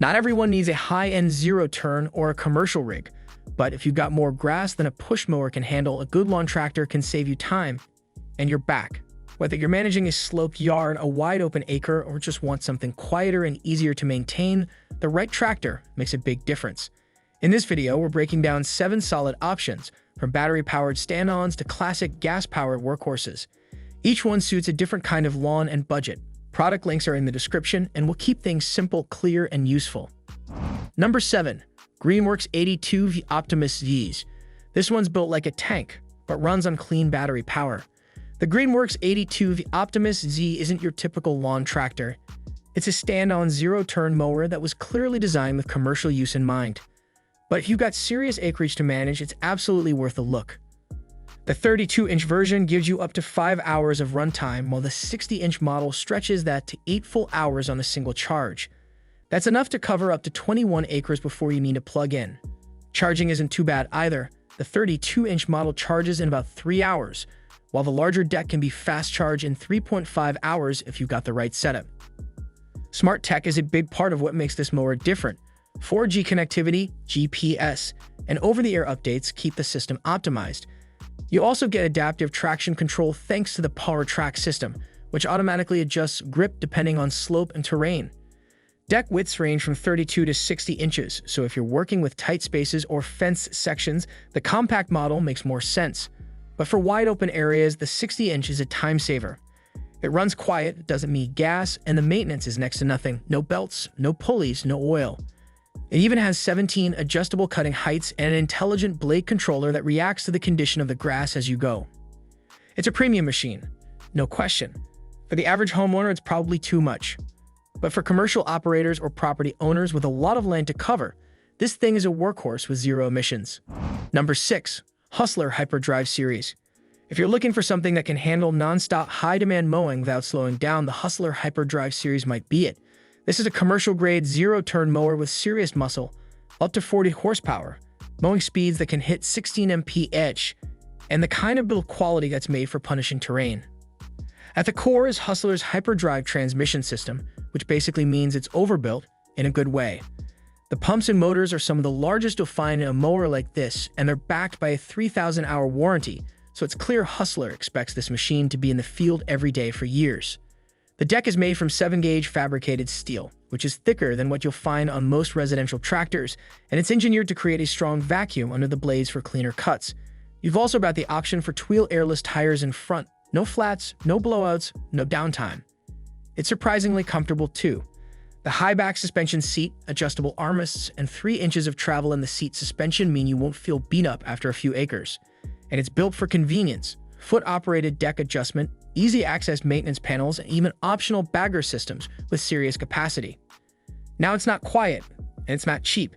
Not everyone needs a high-end zero-turn or a commercial rig, but if you've got more grass than a push mower can handle, a good lawn tractor can save you time and you're back. Whether you're managing a sloped yard, a wide-open acre, or just want something quieter and easier to maintain, the right tractor makes a big difference. In this video, we're breaking down 7 solid options, from battery-powered stand-ons to classic gas-powered workhorses. Each one suits a different kind of lawn and budget. Product links are in the description, and we'll keep things simple, clear, and useful. Number 7. Greenworks 82V OptimusZ. This one's built like a tank, but runs on clean battery power. The Greenworks 82V OptimusZ isn't your typical lawn tractor. It's a stand-on zero-turn mower that was clearly designed with commercial use in mind. But if you've got serious acreage to manage, it's absolutely worth a look. The 32-inch version gives you up to 5 hours of runtime, while the 60-inch model stretches that to 8 full hours on a single charge. That's enough to cover up to 21 acres before you need to plug in. Charging isn't too bad either. The 32-inch model charges in about 3 hours, while the larger deck can be fast charged in 3.5 hours if you've got the right setup. Smart tech is a big part of what makes this mower different. 4G connectivity, GPS, and over-the-air updates keep the system optimized. You also get adaptive traction control thanks to the Power Track system, which automatically adjusts grip depending on slope and terrain. Deck widths range from 32 to 60 inches, so if you're working with tight spaces or fence sections, the compact model makes more sense. But for wide-open areas, the 60-inch is a time saver. It runs quiet, doesn't need gas, and the maintenance is next to nothing. No belts, no pulleys, no oil. It even has 17 adjustable cutting heights and an intelligent blade controller that reacts to the condition of the grass as you go. It's a premium machine, no question. For the average homeowner, it's probably too much. But for commercial operators or property owners with a lot of land to cover, this thing is a workhorse with zero emissions. Number 6. Hustler HyperDrive Series. If you're looking for something that can handle non-stop high-demand mowing without slowing down, the Hustler HyperDrive Series might be it. This is a commercial-grade zero-turn mower with serious muscle, up to 40 horsepower, mowing speeds that can hit 16 mph, and the kind of build quality that's made for punishing terrain. At the core is Hustler's HyperDrive transmission system, which basically means it's overbuilt in a good way. The pumps and motors are some of the largest you'll find in a mower like this, and they're backed by a 3,000-hour warranty, so it's clear Hustler expects this machine to be in the field every day for years. The deck is made from 7-gauge fabricated steel, which is thicker than what you'll find on most residential tractors, and it's engineered to create a strong vacuum under the blades for cleaner cuts. You've also got the option for Tweel airless tires in front. No flats, no blowouts, no downtime. It's surprisingly comfortable too. The high-back suspension seat, adjustable armrests, and 3 inches of travel in the seat suspension mean you won't feel beat up after a few acres. And it's built for convenience. Foot-operated deck adjustment, easy-access maintenance panels, and even optional bagger systems with serious capacity. Now it's not quiet, and it's not cheap.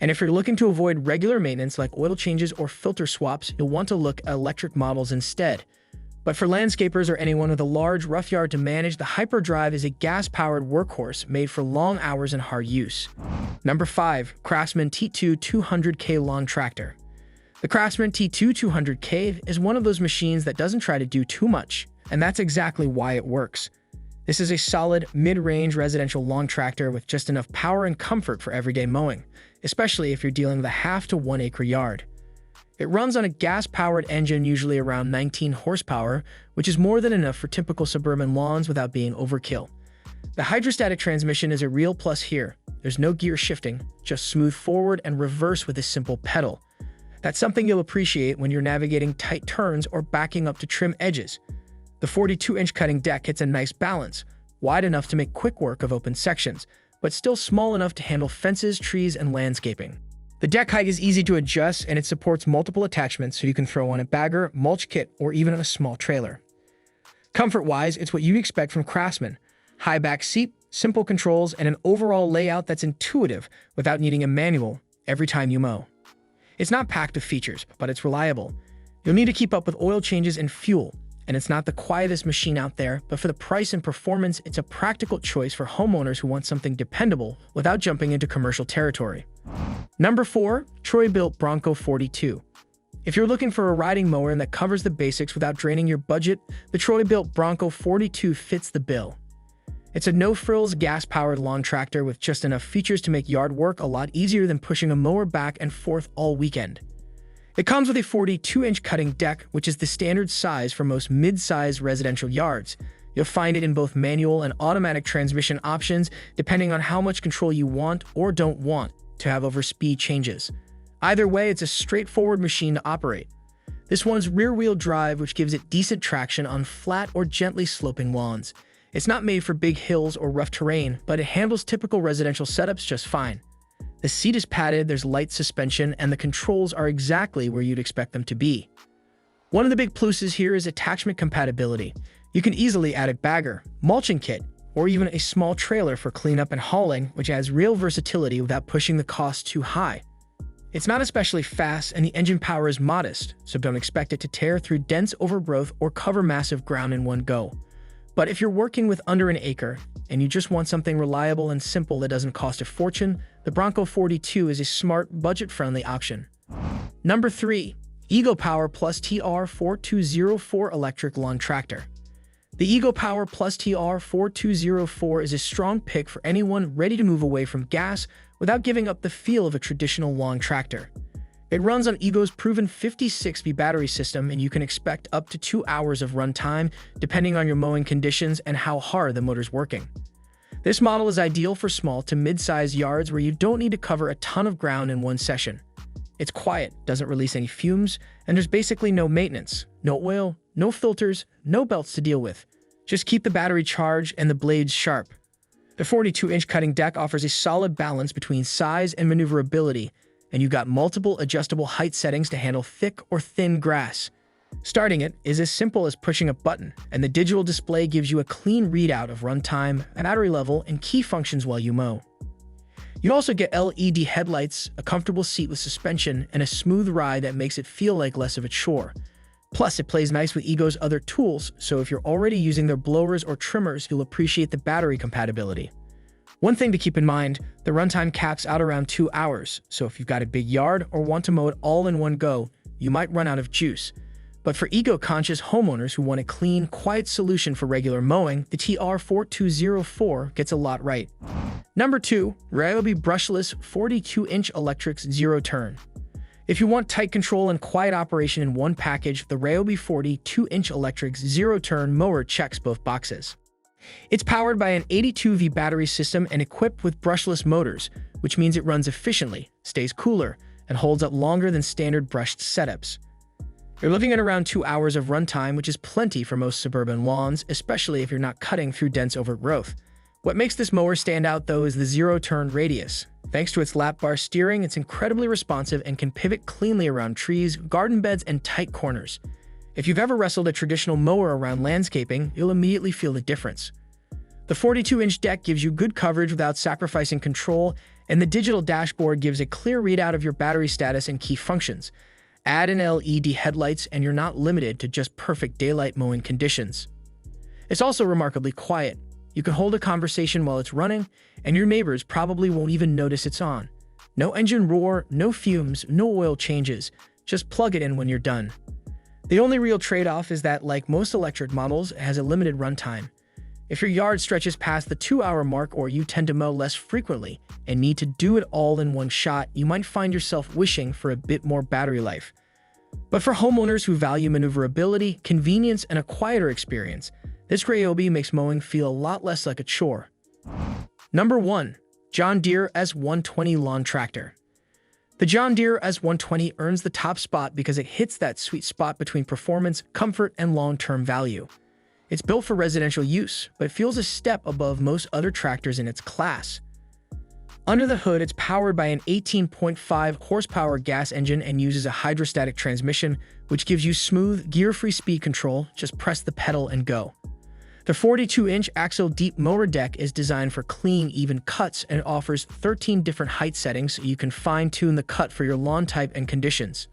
And if you're looking to avoid regular maintenance like oil changes or filter swaps, you'll want to look at electric models instead. But for landscapers or anyone with a large, rough yard to manage, the HyperDrive is a gas-powered workhorse made for long hours and hard use. Number 5. Craftsman T2 200K Lawn Tractor. The Craftsman T2 200K is one of those machines that doesn't try to do too much, and that's exactly why it works. This is a solid, mid-range residential lawn tractor with just enough power and comfort for everyday mowing, especially if you're dealing with a half to 1 acre yard. It runs on a gas-powered engine, usually around 19 horsepower, which is more than enough for typical suburban lawns without being overkill. The hydrostatic transmission is a real plus here. There's no gear shifting, just smooth forward and reverse with a simple pedal. That's something you'll appreciate when you're navigating tight turns or backing up to trim edges. The 42-inch cutting deck hits a nice balance, wide enough to make quick work of open sections, but still small enough to handle fences, trees, and landscaping. The deck height is easy to adjust, and it supports multiple attachments so you can throw on a bagger, mulch kit, or even a small trailer. Comfort-wise, it's what you expect from Craftsman. High back seat, simple controls, and an overall layout that's intuitive without needing a manual every time you mow. It's not packed with features, but it's reliable. You'll need to keep up with oil changes and fuel, and it's not the quietest machine out there, but for the price and performance, it's a practical choice for homeowners who want something dependable without jumping into commercial territory. Number 4. Troy-Bilt Bronco 42. If you're looking for a riding mower that covers the basics without draining your budget, the Troy-Bilt Bronco 42 fits the bill. It's a no-frills, gas-powered lawn tractor with just enough features to make yard work a lot easier than pushing a mower back and forth all weekend. It comes with a 42-inch cutting deck, which is the standard size for most mid-sized residential yards. You'll find it in both manual and automatic transmission options, depending on how much control you want or don't want to have over speed changes. Either way, it's a straightforward machine to operate. This one's rear-wheel drive, which gives it decent traction on flat or gently sloping lawns. It's not made for big hills or rough terrain, but it handles typical residential setups just fine. The seat is padded, there's light suspension, and the controls are exactly where you'd expect them to be. One of the big pluses here is attachment compatibility. You can easily add a bagger, mulching kit, or even a small trailer for cleanup and hauling, which adds real versatility without pushing the cost too high. It's not especially fast, and the engine power is modest, so don't expect it to tear through dense overgrowth or cover massive ground in one go. But if you're working with under an acre, and you just want something reliable and simple that doesn't cost a fortune, the Bronco 42 is a smart, budget-friendly option. Number 3. EcoPower Plus TR4204 Electric Lawn Tractor. The EcoPower Plus TR4204 is a strong pick for anyone ready to move away from gas without giving up the feel of a traditional lawn tractor. It runs on Eco's proven 56V battery system, and you can expect up to 2 hours of runtime depending on your mowing conditions and how hard the motor's working. This model is ideal for small to mid-sized yards where you don't need to cover a ton of ground in one session. It's quiet, doesn't release any fumes, and there's basically no maintenance, no oil, no filters, no belts to deal with. Just keep the battery charged and the blades sharp. The 42-inch cutting deck offers a solid balance between size and maneuverability, and you've got multiple adjustable height settings to handle thick or thin grass. Starting it is as simple as pushing a button, and the digital display gives you a clean readout of runtime, battery level, and key functions while you mow. You also get LED headlights, a comfortable seat with suspension, and a smooth ride that makes it feel like less of a chore. Plus, it plays nice with Eco's other tools, so if you're already using their blowers or trimmers, you'll appreciate the battery compatibility. One thing to keep in mind, the runtime caps out around 2 hours, so if you've got a big yard or want to mow it all in one go, you might run out of juice. But for eco-conscious homeowners who want a clean, quiet solution for regular mowing, the TR4204 gets a lot right. Number 2. Ryobi Brushless 42-inch Electric Zero Turn. If you want tight control and quiet operation in one package, the Ryobi 42-inch Electric Zero Turn mower checks both boxes. It's powered by an 82V battery system and equipped with brushless motors, which means it runs efficiently, stays cooler, and holds up longer than standard brushed setups. You're looking at around 2 hours of runtime, which is plenty for most suburban lawns, especially if you're not cutting through dense overgrowth. What makes this mower stand out, though, is the zero-turn radius. Thanks to its lap bar steering, it's incredibly responsive and can pivot cleanly around trees, garden beds, and tight corners. If you've ever wrestled a traditional mower around landscaping, you'll immediately feel the difference. The 42-inch deck gives you good coverage without sacrificing control, and the digital dashboard gives a clear readout of your battery status and key functions. Add in LED headlights and you're not limited to just perfect daylight mowing conditions. It's also remarkably quiet. You can hold a conversation while it's running, and your neighbors probably won't even notice it's on. No engine roar, no fumes, no oil changes. Just plug it in when you're done. The only real trade-off is that, like most electric models, it has a limited runtime. If your yard stretches past the 2-hour mark or you tend to mow less frequently and need to do it all in one shot, you might find yourself wishing for a bit more battery life. But for homeowners who value maneuverability, convenience, and a quieter experience, this Ryobi makes mowing feel a lot less like a chore. Number 1. John Deere S120 Lawn Tractor. The John Deere S120 earns the top spot because it hits that sweet spot between performance, comfort, and long-term value. It's built for residential use, but it feels a step above most other tractors in its class. Under the hood, it's powered by an 18.5 horsepower gas engine and uses a hydrostatic transmission, which gives you smooth, gear-free speed control. Just press the pedal and go. The 42-inch axial deep mower deck is designed for clean, even cuts and offers 13 different height settings so you can fine-tune the cut for your lawn type and conditions.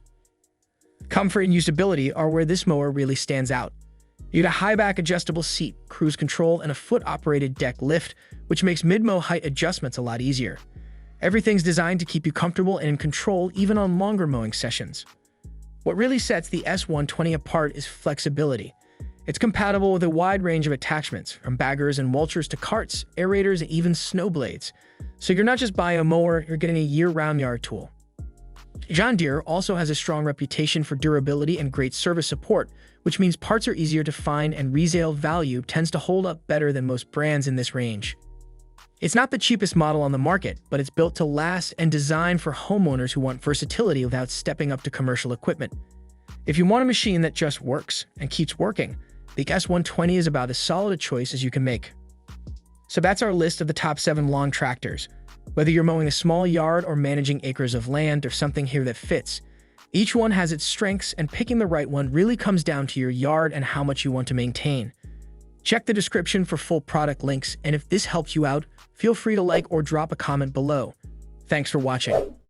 Comfort and usability are where this mower really stands out. You get a high-back adjustable seat, cruise control, and a foot-operated deck lift, which makes mid-mow height adjustments a lot easier. Everything's designed to keep you comfortable and in control even on longer mowing sessions. What really sets the S120 apart is flexibility. It's compatible with a wide range of attachments, from baggers and mulchers to carts, aerators, and even snow blades. So you're not just buying a mower, you're getting a year-round yard tool. John Deere also has a strong reputation for durability and great service support, which means parts are easier to find and resale value tends to hold up better than most brands in this range. It's not the cheapest model on the market, but it's built to last and designed for homeowners who want versatility without stepping up to commercial equipment. If you want a machine that just works and keeps working, the S120 is about as solid a choice as you can make. So that's our list of the top 7 lawn tractors. Whether you're mowing a small yard or managing acres of land, there's something here that fits. Each one has its strengths, and picking the right one really comes down to your yard and how much you want to maintain. Check the description for full product links, and if this helped you out, feel free to like or drop a comment below. Thanks for watching.